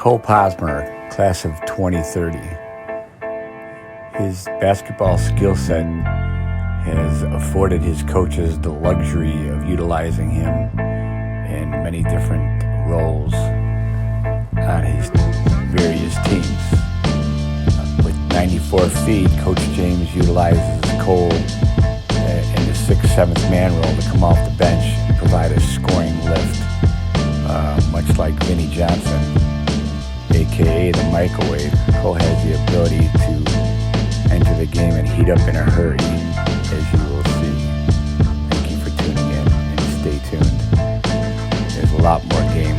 Cole Posmer, class of 2030. His basketball skill set has afforded his coaches the luxury of utilizing him in many different roles on his various teams. With 94 feet, Coach James utilizes Cole in the 6th, 7th man role to come off the bench and provide a scoring lift, much like Vinnie Johnson, aka the microwave. Cole has the ability to enter the game and heat up in a hurry, as you will see. Thank you for tuning in and stay tuned. There's a lot more games